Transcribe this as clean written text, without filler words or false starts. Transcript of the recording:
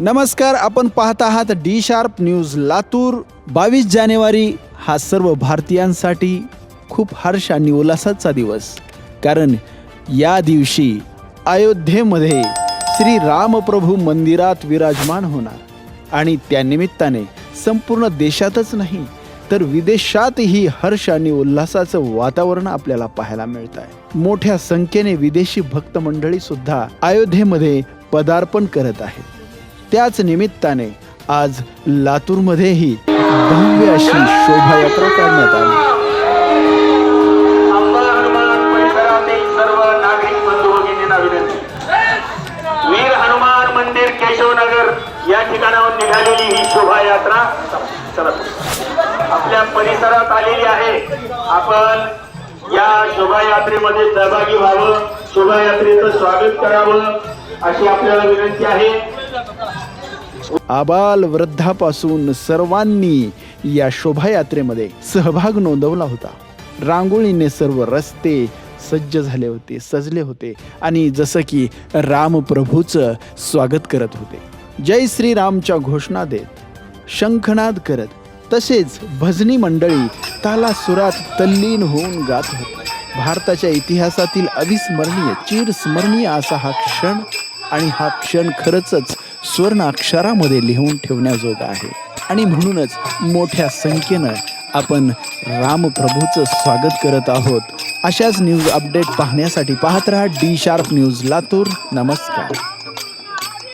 नमस्कार, आपण पाहत आहात डी शार्प न्यूज लातूर। 22 जानेवारी हा सर्व भारतीयांसाठी खूप हर्ष आणि उल्हासाचा दिवस, कारण या दिवशी अयोध्येमध्ये श्री रामप्रभू मंदिरात विराजमान होणार आणि त्या निमित्ताने संपूर्ण देशातच नाही तर विदेशातही हर्ष आणि उल्हासाचं वातावरण आपल्याला पाहायला मिळत आहे। मोठ्या संख्येने विदेशी भक्त मंडळी सुद्धा अयोध्येमध्ये पदार्पण करत आहेत। त्याच निमित्ताने आज लातूरमध्येही भव्य अशी शोभायात्रा काढण्यात आली। वीर हनुमान मंदिर केशवनगर या ठिकाणाहून निघालेली ही शोभायात्रा आपल्या परिसरात आलेली आहे। आपण या शोभायात्रेमध्ये सहभागी व्हावं, शोभायात्रेचं स्वागत करावं अशी आपल्याला विनंती आहे। आबाल वृद्धापासून सर्वांनी या शोभायात्रेमध्ये सहभाग नोंदवला होता। रांगोळीने सर्व रस्ते सज्ज झाले होते, सजले होते आणि जसं की रामप्रभूचं स्वागत करत होते। जय श्री रामच्या घोषणा देत, शंखनाद करत तसेच भजनी मंडळी तालासुरात तल्लीन होऊन गात होते। भारताच्या इतिहासातील अविस्मरणीय चिरस्मरणीय असा हा क्षण आणि हा क्षण खरंच स्वर्ण अक्षरामध्ये लिहून ठेवण्याजोगा आहे आणि म्हणूनच मोठ्या संख्येनं आपण रामप्रभूचं स्वागत करत आहोत। अशाच न्यूज अपडेट पाहण्यासाठी पाहत रहा डी शार्प न्यूज लातूर। नमस्कार।